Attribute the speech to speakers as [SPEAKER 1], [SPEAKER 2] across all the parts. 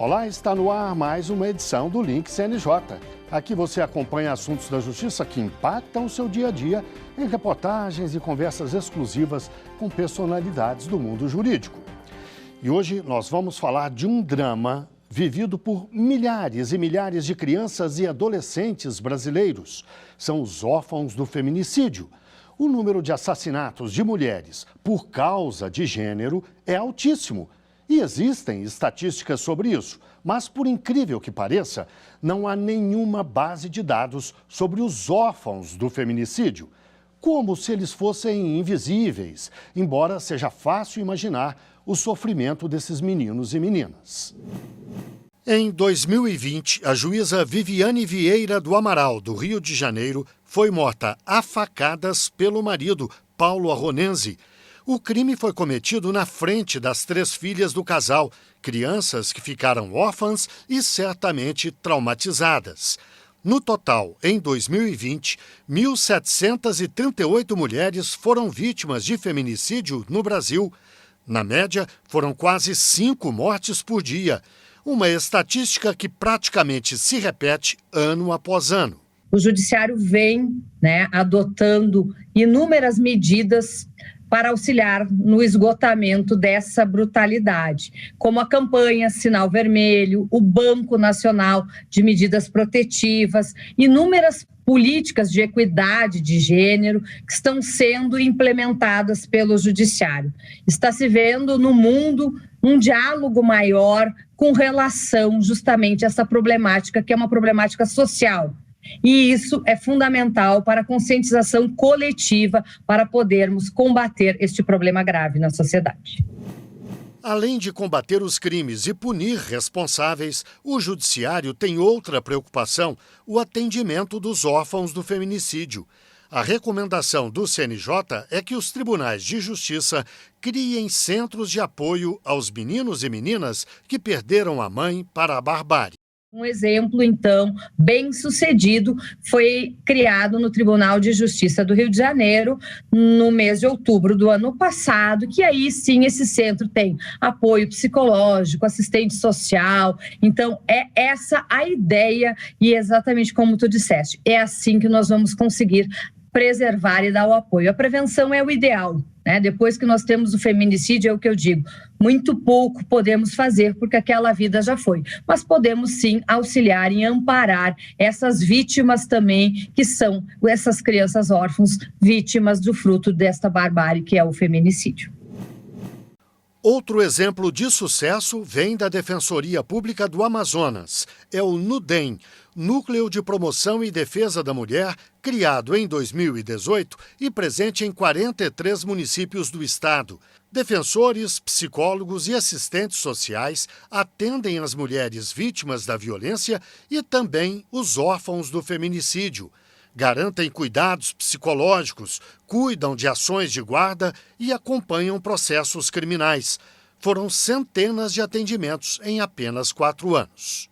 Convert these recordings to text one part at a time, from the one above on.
[SPEAKER 1] Olá, está no ar mais uma edição do Link CNJ. Aqui você acompanha assuntos da justiça que impactam o seu dia a dia em reportagens e conversas exclusivas com personalidades do mundo jurídico. E hoje nós vamos falar de um drama vivido por milhares e milhares de crianças e adolescentes brasileiros. São os órfãos do feminicídio. O número de assassinatos de mulheres por causa de gênero é altíssimo. E existem estatísticas sobre isso, mas por incrível que pareça, não há nenhuma base de dados sobre os órfãos do feminicídio, como se eles fossem invisíveis, embora seja fácil imaginar o sofrimento desses meninos e meninas. Em 2020, a juíza Viviane Vieira do Amaral, do Rio de Janeiro, foi morta a facadas pelo marido, Paulo Arronense. O crime foi cometido na frente das 3 filhas do casal, crianças que ficaram órfãs e certamente traumatizadas. No total, em 2020, 1.738 mulheres foram vítimas de feminicídio no Brasil. Na média, foram quase 5 mortes por dia, uma estatística que praticamente se repete ano após ano.
[SPEAKER 2] O judiciário vem, adotando inúmeras medidas para auxiliar no esgotamento dessa brutalidade, como a campanha Sinal Vermelho, o Banco Nacional de Medidas Protetivas, inúmeras políticas de equidade de gênero que estão sendo implementadas pelo judiciário. Está se vendo no mundo um diálogo maior com relação justamente a essa problemática, que é uma problemática social. E isso é fundamental para a conscientização coletiva para podermos combater este problema grave na sociedade.
[SPEAKER 1] Além de combater os crimes e punir responsáveis, o judiciário tem outra preocupação: o atendimento dos órfãos do feminicídio. A recomendação do CNJ é que os tribunais de justiça criem centros de apoio aos meninos e meninas que perderam a mãe para a barbárie.
[SPEAKER 2] Um exemplo, então, bem sucedido foi criado no Tribunal de Justiça do Rio de Janeiro no mês de outubro do ano passado, que aí sim esse centro tem apoio psicológico, assistente social. Então, é essa a ideia e exatamente como tu disseste, é assim que nós vamos conseguir preservar e dar o apoio. A prevenção é o ideal, Depois que nós temos o feminicídio, é o que eu digo, muito pouco podemos fazer porque aquela vida já foi, mas podemos sim auxiliar e amparar essas vítimas também, que são essas crianças órfãs, vítimas do fruto desta barbárie que é o feminicídio.
[SPEAKER 1] Outro exemplo de sucesso vem da Defensoria Pública do Amazonas. É o NUDEM, Núcleo de Promoção e Defesa da Mulher, criado em 2018 e presente em 43 municípios do estado. Defensores, psicólogos e assistentes sociais atendem as mulheres vítimas da violência e também os órfãos do feminicídio. Garantem cuidados psicológicos, cuidam de ações de guarda e acompanham processos criminais. Foram centenas de atendimentos em apenas 4 anos.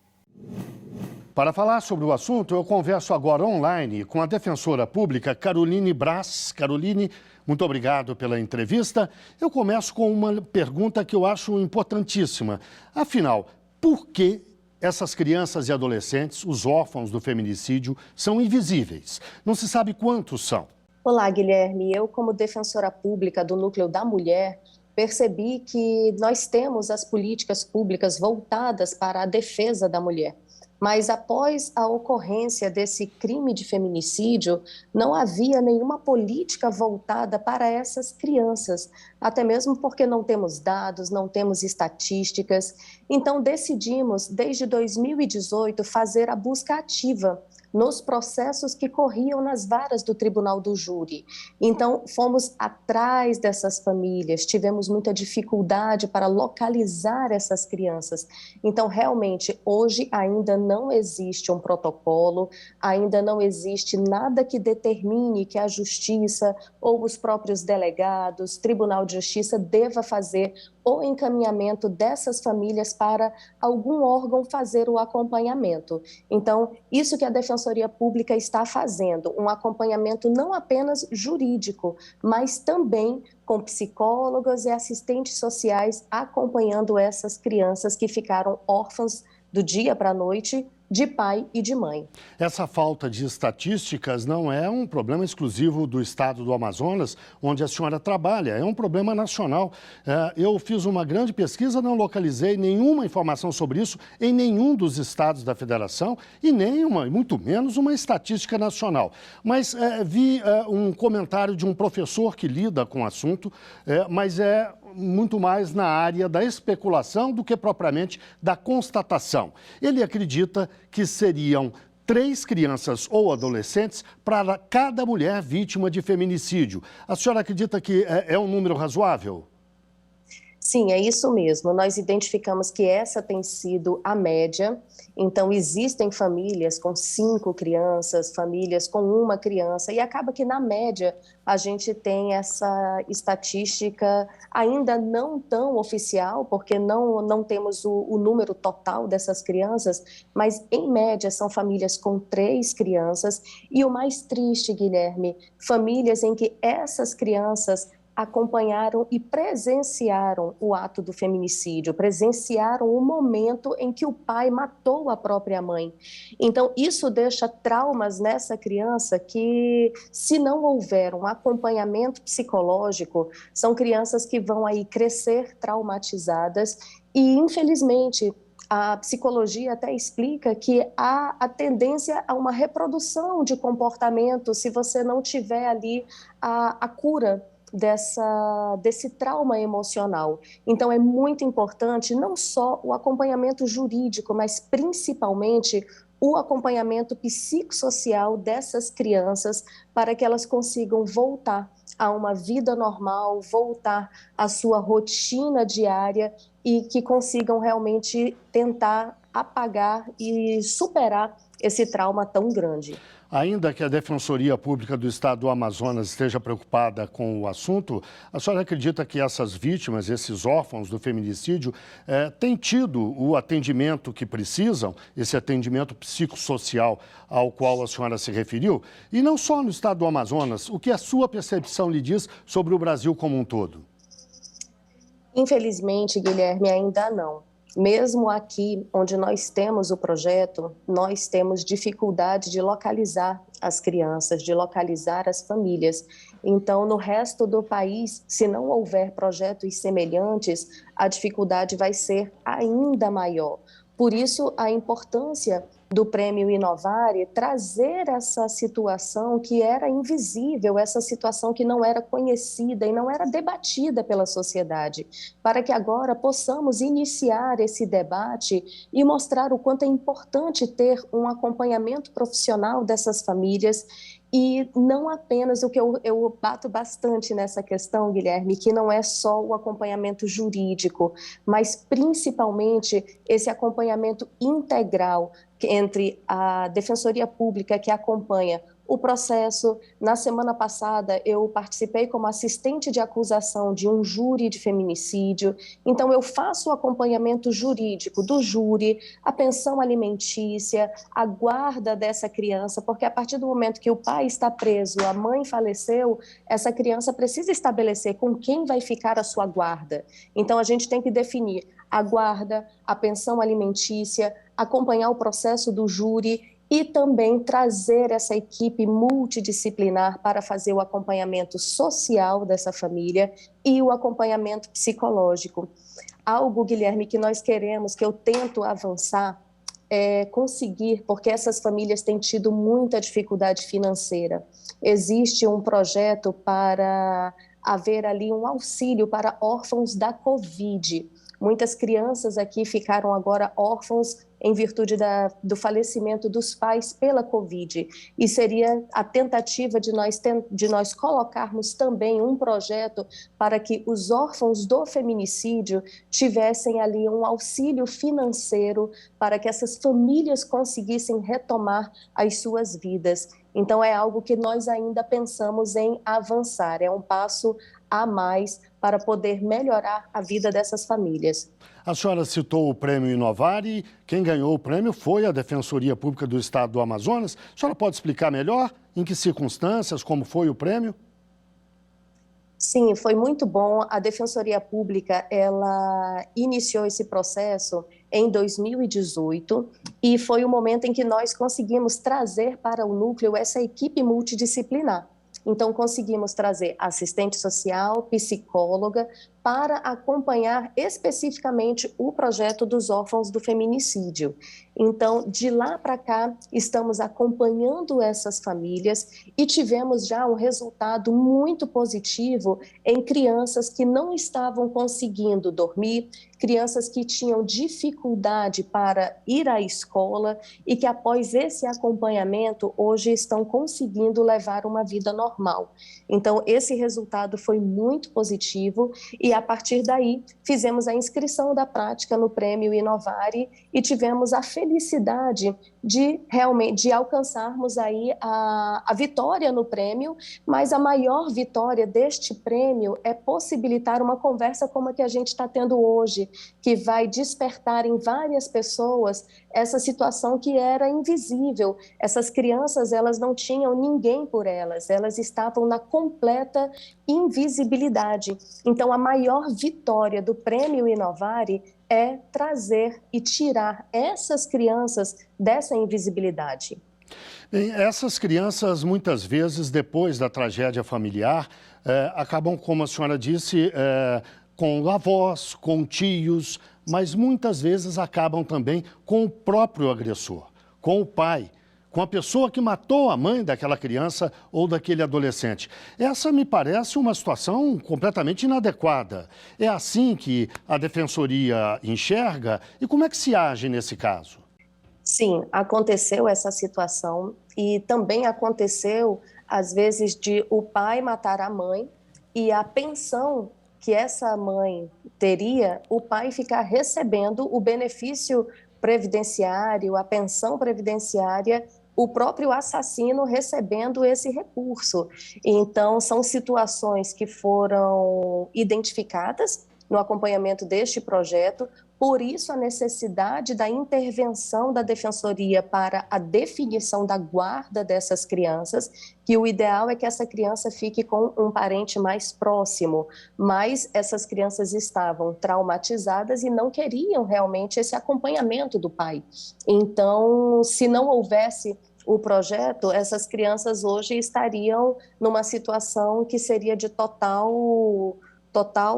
[SPEAKER 1] Para falar sobre o assunto, eu converso agora online com a defensora pública Caroline Braz. Caroline, muito obrigado pela entrevista. Eu começo com uma pergunta que eu acho importantíssima. Afinal, por que essas crianças e adolescentes, os órfãos do feminicídio, são invisíveis? Não se sabe quantos são.
[SPEAKER 3] Olá, Guilherme. Eu, como defensora pública do Núcleo da Mulher, percebi que nós temos as políticas públicas voltadas para a defesa da mulher. Mas após a ocorrência desse crime de feminicídio, não havia nenhuma política voltada para essas crianças, até mesmo porque não temos dados, não temos estatísticas. Então decidimos, desde 2018, fazer a busca ativa nos processos que corriam nas varas do Tribunal do Júri. Então, fomos atrás dessas famílias, tivemos muita dificuldade para localizar essas crianças. Então, realmente, hoje ainda não existe um protocolo, ainda não existe nada que determine que a Justiça ou os próprios delegados, Tribunal de Justiça, deva fazer o encaminhamento dessas famílias para algum órgão fazer o acompanhamento. Então, isso que a Defensoria Pública está fazendo, um acompanhamento não apenas jurídico, mas também com psicólogas e assistentes sociais acompanhando essas crianças que ficaram órfãs do dia para a noite, de pai e de mãe.
[SPEAKER 1] Essa falta de estatísticas não é um problema exclusivo do estado do Amazonas, onde a senhora trabalha, é um problema nacional. Eu fiz uma grande pesquisa, não localizei nenhuma informação sobre isso em nenhum dos estados da federação e muito menos uma estatística nacional. Mas vi um comentário de um professor que lida com o assunto, mas é muito mais na área da especulação do que propriamente da constatação. Ele acredita que seriam 3 crianças ou adolescentes para cada mulher vítima de feminicídio. A senhora acredita que é um número razoável?
[SPEAKER 3] Sim, é isso mesmo. Nós identificamos que essa tem sido a média. Então, existem famílias com 5 crianças, famílias com 1 criança, e acaba que, na média, a gente tem essa estatística ainda não tão oficial, porque não temos o número total dessas crianças, mas, em média, são famílias com 3 crianças. E o mais triste, Guilherme, famílias em que essas crianças acompanharam e presenciaram o ato do feminicídio, presenciaram o momento em que o pai matou a própria mãe. Então, isso deixa traumas nessa criança que, se não houver um acompanhamento psicológico, são crianças que vão aí crescer traumatizadas e, infelizmente, a psicologia até explica que há a tendência a uma reprodução de comportamento se você não tiver ali a cura desse trauma emocional. Então, é muito importante não só o acompanhamento jurídico, mas principalmente o acompanhamento psicossocial dessas crianças para que elas consigam voltar a uma vida normal, voltar à sua rotina diária e que consigam realmente tentar apagar e superar esse trauma tão grande.
[SPEAKER 1] Ainda que a Defensoria Pública do Estado do Amazonas esteja preocupada com o assunto, a senhora acredita que essas vítimas, esses órfãos do feminicídio, têm tido o atendimento que precisam, esse atendimento psicossocial ao qual a senhora se referiu? E não só no Estado do Amazonas, o que a sua percepção lhe diz sobre o Brasil como um todo?
[SPEAKER 3] Infelizmente, Guilherme, ainda não. Mesmo aqui, onde nós temos o projeto, nós temos dificuldade de localizar as crianças, de localizar as famílias. Então, no resto do país, se não houver projetos semelhantes, a dificuldade vai ser ainda maior. Por isso, a importância do Prêmio Inovare trazer essa situação que era invisível, essa situação que não era conhecida e não era debatida pela sociedade, para que agora possamos iniciar esse debate e mostrar o quanto é importante ter um acompanhamento profissional dessas famílias. E não apenas o que eu bato bastante nessa questão, Guilherme, que não é só o acompanhamento jurídico, mas principalmente esse acompanhamento integral entre a Defensoria Pública, que acompanha o processo. Na semana passada, eu participei como assistente de acusação de um júri de feminicídio. Então, eu faço o acompanhamento jurídico do júri, a pensão alimentícia, a guarda dessa criança, porque a partir do momento que o pai está preso, a mãe faleceu, essa criança precisa estabelecer com quem vai ficar a sua guarda. Então, a gente tem que definir a guarda, a pensão alimentícia, acompanhar o processo do júri e também trazer essa equipe multidisciplinar para fazer o acompanhamento social dessa família e o acompanhamento psicológico. Algo, Guilherme, que nós queremos, que eu tento avançar, é conseguir, porque essas famílias têm tido muita dificuldade financeira. Existe um projeto para haver ali um auxílio para órfãos da Covid. Muitas crianças aqui ficaram agora órfãos em virtude do falecimento dos pais pela Covid. E seria a tentativa de nós colocarmos também um projeto para que os órfãos do feminicídio tivessem ali um auxílio financeiro para que essas famílias conseguissem retomar as suas vidas. Então, é algo que nós ainda pensamos em avançar, é um passo a mais para poder melhorar a vida dessas famílias.
[SPEAKER 1] A senhora citou o prêmio Inovar e quem ganhou o prêmio foi a Defensoria Pública do Estado do Amazonas. A senhora pode explicar melhor em que circunstâncias, como foi o prêmio?
[SPEAKER 3] Sim, foi muito bom. A Defensoria Pública, ela iniciou esse processo em 2018 e foi o momento em que nós conseguimos trazer para o núcleo essa equipe multidisciplinar. Então, conseguimos trazer assistente social, psicóloga, para acompanhar especificamente o projeto dos órfãos do feminicídio. Então, de lá para cá, estamos acompanhando essas famílias e tivemos já um resultado muito positivo em crianças que não estavam conseguindo dormir, crianças que tinham dificuldade para ir à escola e que, após esse acompanhamento, hoje estão conseguindo levar uma vida normal. Então, esse resultado foi muito positivo e, a partir daí, fizemos a inscrição da prática no Prêmio Inovare e tivemos a felicidade de alcançarmos aí a vitória no prêmio, mas a maior vitória deste prêmio é possibilitar uma conversa como a que a gente está tendo hoje, que vai despertar em várias pessoas essa situação que era invisível. Essas crianças, elas não tinham ninguém por elas, elas estavam na completa invisibilidade. Então, a maior vitória do Prêmio Inovare é trazer e tirar essas crianças dessa invisibilidade.
[SPEAKER 1] Bem, essas crianças, muitas vezes, depois da tragédia familiar, acabam, como a senhora disse, com avós, com tios, mas muitas vezes acabam também com o próprio agressor, com o pai, com a pessoa que matou a mãe daquela criança ou daquele adolescente. Essa me parece uma situação completamente inadequada. É assim que a Defensoria enxerga? E como é que se age nesse caso?
[SPEAKER 3] Sim, aconteceu essa situação e também aconteceu, às vezes, de o pai matar a mãe e a pensão que essa mãe teria, o pai ficar recebendo o benefício previdenciário, a pensão previdenciária, o próprio assassino recebendo esse recurso. Então, são situações que foram identificadas no acompanhamento deste projeto, por isso a necessidade da intervenção da Defensoria para a definição da guarda dessas crianças, que o ideal é que essa criança fique com um parente mais próximo, mas essas crianças estavam traumatizadas e não queriam realmente esse acompanhamento do pai. Então, se não houvesse o projeto, essas crianças hoje estariam numa situação que seria de total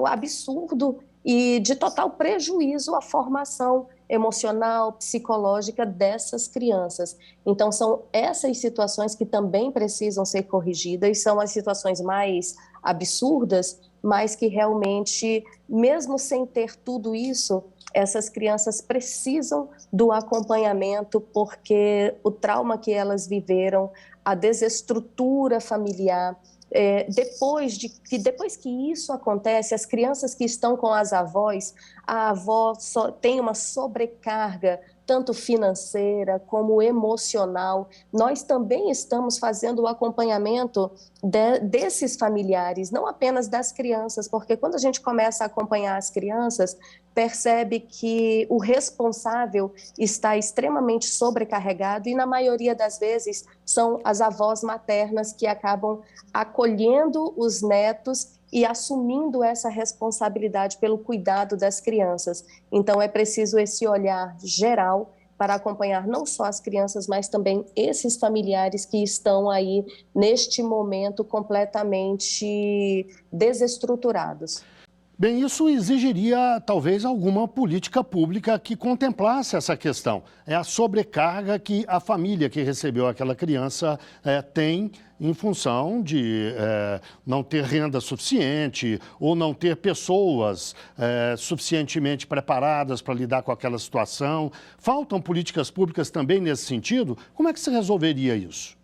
[SPEAKER 3] absurdo e de total prejuízo à formação emocional, psicológica dessas crianças. Então, são essas situações que também precisam ser corrigidas, são as situações mais absurdas, mas que realmente, mesmo sem ter tudo isso, essas crianças precisam do acompanhamento, porque o trauma que elas viveram, a desestrutura familiar, depois que isso acontece, as crianças que estão com as avós, a avó tem uma sobrecarga, tanto financeira como emocional. Nós também estamos fazendo o acompanhamento desses familiares, não apenas das crianças, porque quando a gente começa a acompanhar as crianças, percebe que o responsável está extremamente sobrecarregado e, na maioria das vezes, são as avós maternas que acabam acolhendo os netos e assumindo essa responsabilidade pelo cuidado das crianças. Então, é preciso esse olhar geral para acompanhar não só as crianças, mas também esses familiares que estão aí, neste momento, completamente desestruturados.
[SPEAKER 1] Bem, isso exigiria talvez alguma política pública que contemplasse essa questão. É a sobrecarga que a família que recebeu aquela criança tem em função de não ter renda suficiente ou não ter pessoas suficientemente preparadas para lidar com aquela situação. Faltam políticas públicas também nesse sentido? Como é que se resolveria isso?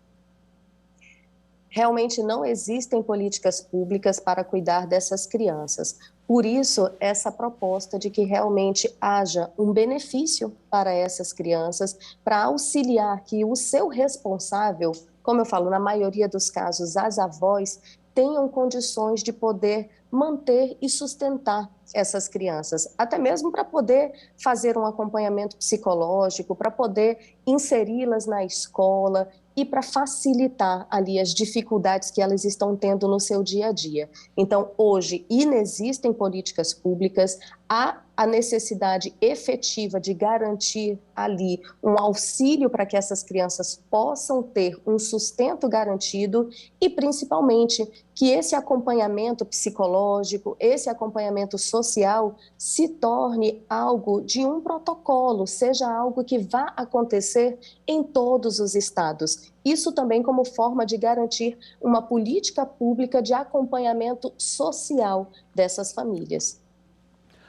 [SPEAKER 3] Realmente não existem políticas públicas para cuidar dessas crianças. Por isso, essa proposta de que realmente haja um benefício para essas crianças, para auxiliar que o seu responsável, como eu falo, na maioria dos casos, as avós, tenham condições de poder manter e sustentar essas crianças, até mesmo para poder fazer um acompanhamento psicológico, para poder inseri-las na escola e para facilitar ali as dificuldades que elas estão tendo no seu dia a dia. Então, hoje, inexistem políticas públicas, há a necessidade efetiva de garantir ali um auxílio para que essas crianças possam ter um sustento garantido e, principalmente, que esse acompanhamento psicológico, esse acompanhamento social se torne algo de um protocolo, seja algo que vá acontecer em todos os estados. Isso também como forma de garantir uma política pública de acompanhamento social dessas famílias.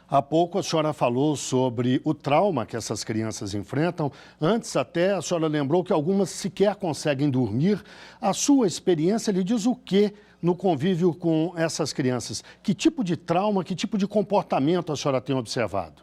[SPEAKER 1] Há pouco a senhora falou sobre o trauma que essas crianças enfrentam. Antes até a senhora lembrou que algumas sequer conseguem dormir. A sua experiência lhe diz o quê no convívio com essas crianças? Que tipo de trauma, que tipo de comportamento a senhora tem observado?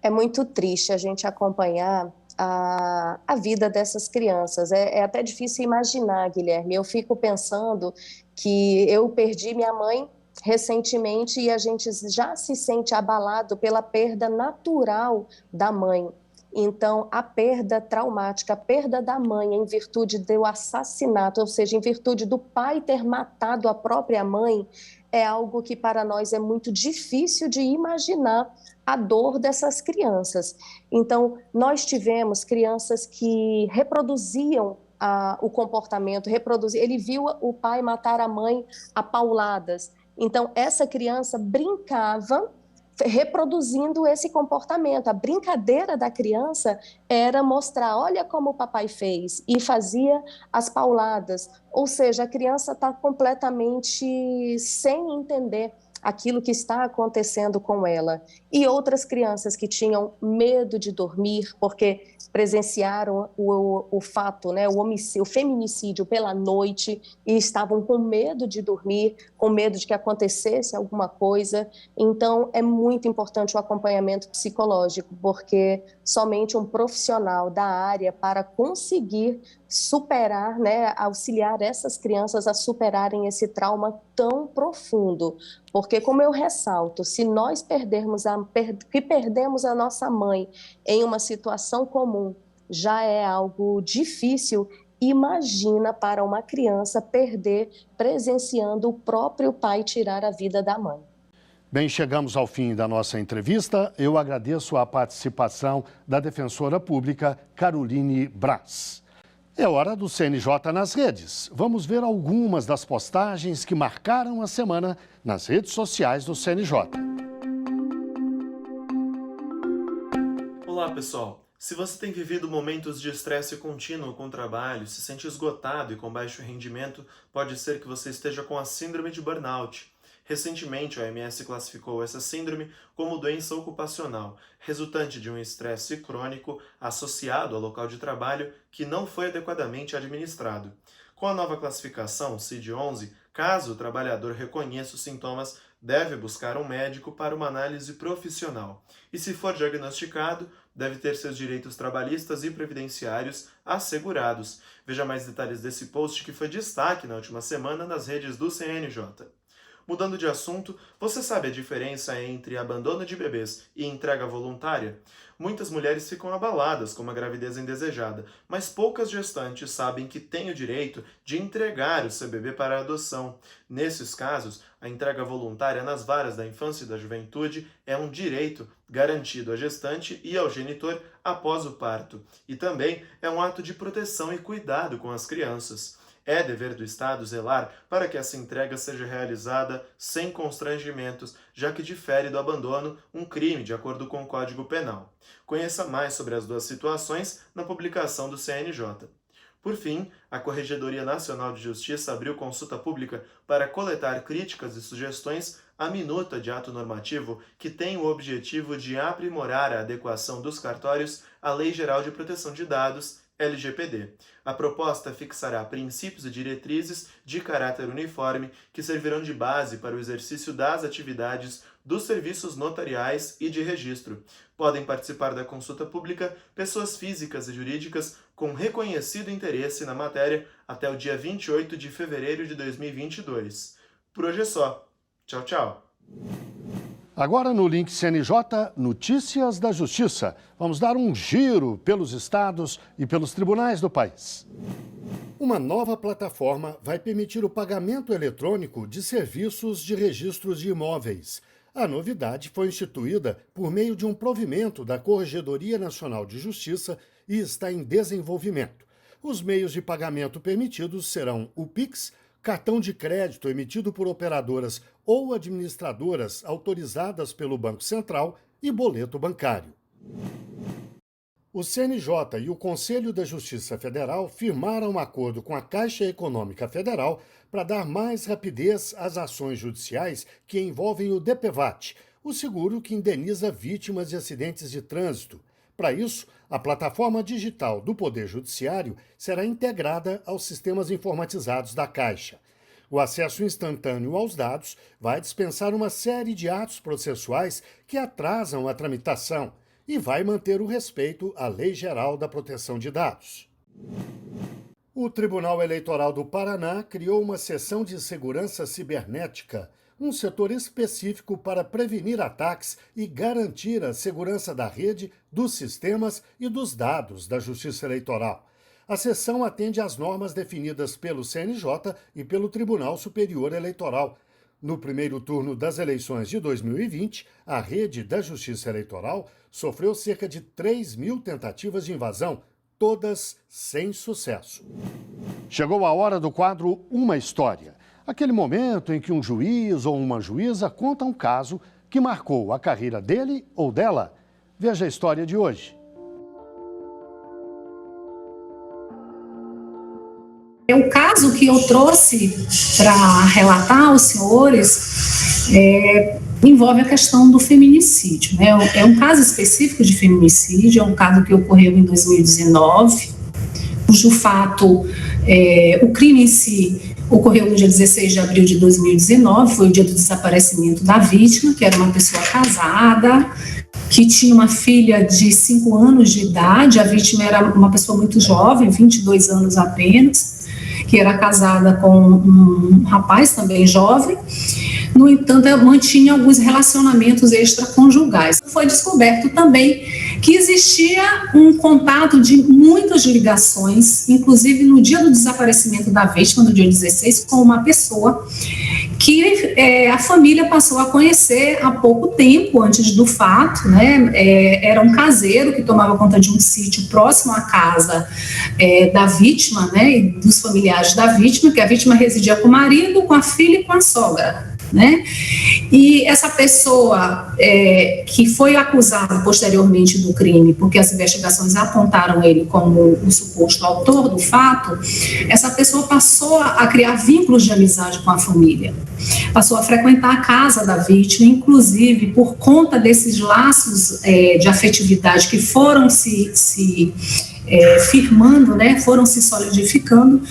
[SPEAKER 3] É muito triste a gente acompanhar a vida dessas crianças. É até difícil imaginar, Guilherme. Eu fico pensando que eu perdi minha mãe recentemente e a gente já se sente abalado pela perda natural da mãe. Então, a perda traumática, a perda da mãe em virtude do assassinato, ou seja, em virtude do pai ter matado a própria mãe, é algo que para nós é muito difícil de imaginar a dor dessas crianças. Então, nós tivemos crianças que reproduziam o comportamento, ele viu o pai matar a mãe a pauladas. Então, essa criança brincava reproduzindo esse comportamento. A brincadeira da criança era mostrar, olha como o papai fez, e fazia as pauladas. Ou seja, a criança está completamente sem entender aquilo que está acontecendo com ela. E outras crianças que tinham medo de dormir, porque presenciaram o fato, né, o feminicídio pela noite e estavam com medo de dormir, com medo de que acontecesse alguma coisa. Então, é muito importante o acompanhamento psicológico, porque somente um profissional da área para conseguir superar, né, auxiliar essas crianças a superarem esse trauma tão profundo. Porque, como eu ressalto, se nós perdemos a nossa mãe em uma situação comum, já é algo difícil. Imagina para uma criança perder presenciando o próprio pai tirar a vida da mãe.
[SPEAKER 1] Bem, chegamos ao fim da nossa entrevista. Eu agradeço a participação da defensora pública Caroline Braz. É hora do CNJ nas redes. Vamos ver algumas das postagens que marcaram a semana nas redes sociais do CNJ.
[SPEAKER 4] Olá, pessoal. Se você tem vivido momentos de estresse contínuo com o trabalho, se sente esgotado e com baixo rendimento, pode ser que você esteja com a síndrome de burnout. Recentemente, a OMS classificou essa síndrome como doença ocupacional, resultante de um estresse crônico associado ao local de trabalho que não foi adequadamente administrado. Com a nova classificação, CID-11, caso o trabalhador reconheça os sintomas, deve buscar um médico para uma análise profissional. E se for diagnosticado, deve ter seus direitos trabalhistas e previdenciários assegurados. Veja mais detalhes desse post que foi destaque na última semana nas redes do CNJ. Mudando de assunto, você sabe a diferença entre abandono de bebês e entrega voluntária? Muitas mulheres ficam abaladas com uma gravidez indesejada, mas poucas gestantes sabem que têm o direito de entregar o seu bebê para a adoção. Nesses casos, a entrega voluntária nas varas da infância e da juventude é um direito garantido à gestante e ao genitor após o parto, e também é um ato de proteção e cuidado com as crianças. É dever do Estado zelar para que essa entrega seja realizada sem constrangimentos, já que difere do abandono, um crime de acordo com o Código Penal. Conheça mais sobre as duas situações na publicação do CNJ. Por fim, a Corregedoria Nacional de Justiça abriu consulta pública para coletar críticas e sugestões à minuta de ato normativo que tem o objetivo de aprimorar a adequação dos cartórios à Lei Geral de Proteção de Dados, LGPD. A proposta fixará princípios e diretrizes de caráter uniforme que servirão de base para o exercício das atividades dos serviços notariais e de registro. Podem participar da consulta pública pessoas físicas e jurídicas com reconhecido interesse na matéria até o dia 28 de fevereiro de 2022. Por hoje é só. Tchau, tchau.
[SPEAKER 1] Agora no Link CNJ, Notícias da Justiça. Vamos dar um giro pelos estados e pelos tribunais do país. Uma nova plataforma vai permitir o pagamento eletrônico de serviços de registros de imóveis. A novidade foi instituída por meio de um provimento da Corregedoria Nacional de Justiça e está em desenvolvimento. Os meios de pagamento permitidos serão o Pix, cartão de crédito emitido por operadoras ou administradoras autorizadas pelo Banco Central e boleto bancário. O CNJ e o Conselho da Justiça Federal firmaram um acordo com a Caixa Econômica Federal para dar mais rapidez às ações judiciais que envolvem o DPVAT, o seguro que indeniza vítimas de acidentes de trânsito. Para isso, a plataforma digital do Poder Judiciário será integrada aos sistemas informatizados da Caixa. O acesso instantâneo aos dados vai dispensar uma série de atos processuais que atrasam a tramitação e vai manter o respeito à Lei Geral da Proteção de Dados. O Tribunal Eleitoral do Paraná criou uma seção de segurança cibernética, um setor específico para prevenir ataques e garantir a segurança da rede, dos sistemas e dos dados da Justiça Eleitoral. A seção atende às normas definidas pelo CNJ e pelo Tribunal Superior Eleitoral. No primeiro turno das eleições de 2020, a rede da Justiça Eleitoral sofreu cerca de 3.000 tentativas de invasão, todas sem sucesso. Chegou a hora do quadro Uma História. Aquele momento em que um juiz ou uma juíza conta um caso que marcou a carreira dele ou dela. Veja a história de hoje.
[SPEAKER 5] O caso que eu trouxe para relatar aos senhores envolve a questão do feminicídio, né? É um caso específico de feminicídio, é um caso que ocorreu em 2019, cujo fato, o crime em si ocorreu no dia 16 de abril de 2019, foi o dia do desaparecimento da vítima, que era uma pessoa casada, que tinha uma filha de 5 anos de idade. A vítima era uma pessoa muito jovem, 22 anos apenas, que era casada com um rapaz também jovem. No entanto, ela mantinha alguns relacionamentos extraconjugais. Foi descoberto também que existia um contato de muitas ligações, inclusive no dia do desaparecimento da vítima, no dia 16, com uma pessoa que a família passou a conhecer há pouco tempo, antes do fato, né? Era um caseiro que tomava conta de um sítio próximo à casa da vítima, né? E dos familiares da vítima, que a vítima residia com o marido, com a filha e com a sogra, né? E essa pessoa que foi acusada posteriormente do crime, porque as investigações apontaram ele como o suposto autor do fato, essa pessoa passou a criar vínculos de amizade com a família, passou a frequentar a casa da vítima, inclusive por conta desses laços de afetividade que foram se firmando, né, foram se solidificando.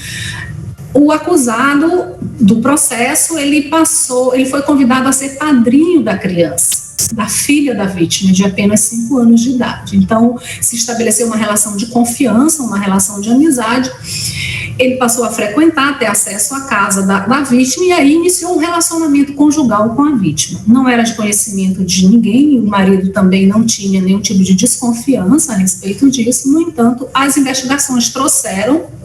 [SPEAKER 5] O acusado do processo, ele foi convidado a ser padrinho da criança, da filha da vítima, de apenas 5 anos de idade. Então, se estabeleceu uma relação de confiança, uma relação de amizade. Ele passou a frequentar, ter acesso à casa da vítima, e aí iniciou um relacionamento conjugal com a vítima. Não era de conhecimento de ninguém, o marido também não tinha nenhum tipo de desconfiança a respeito disso. No entanto, as investigações trouxeram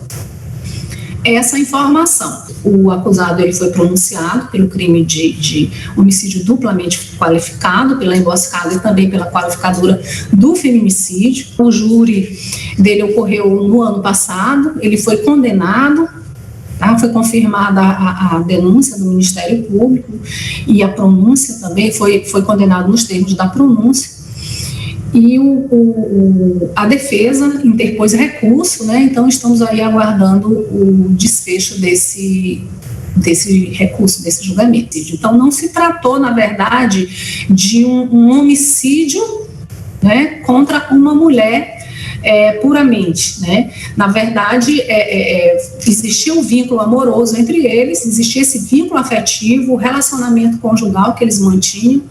[SPEAKER 5] essa informação. O acusado, ele foi pronunciado pelo crime de homicídio duplamente qualificado, pela emboscada e também pela qualificadora do feminicídio. O júri dele ocorreu no ano passado, ele foi condenado, tá? Foi confirmada a denúncia do Ministério Público e a pronúncia também, foi condenado nos termos da pronúncia. E a defesa interpôs recurso, né? Então estamos aí aguardando o desfecho desse recurso, desse julgamento. Então não se tratou, na verdade, de um homicídio, né, contra uma mulher puramente, né? Na verdade, existia um vínculo amoroso entre eles, existia esse vínculo afetivo, o relacionamento conjugal que eles mantinham,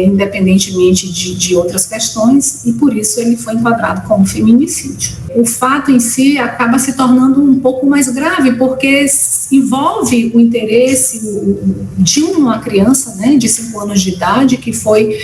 [SPEAKER 5] independentemente de outras questões, e por isso ele foi enquadrado como feminicídio. O fato em si acaba se tornando um pouco mais grave, porque envolve o interesse de uma criança, né, de 5 anos de idade, que foi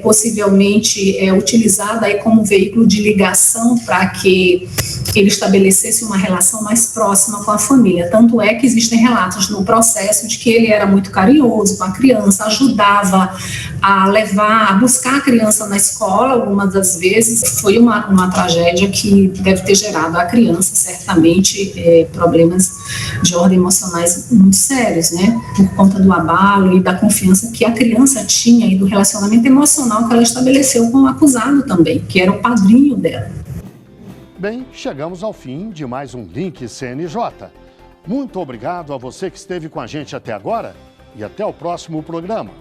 [SPEAKER 5] possivelmente utilizada aí como veículo de ligação para que ele estabelecesse uma relação mais próxima com a família. Tanto é que existem relatos no processo de que ele era muito carinhoso com a criança, ajudava a buscar a criança na escola. Algumas das vezes foi uma tragédia que deve ter gerado à criança, certamente, problemas de ordem emocionais muito sérios, né, por conta do abalo e da confiança que a criança tinha e do relacionamento emocional que ela estabeleceu com o acusado também, que era o padrinho dela.
[SPEAKER 1] Bem, chegamos ao fim de mais um Link CNJ. Muito obrigado a você que esteve com a gente até agora e até o próximo programa.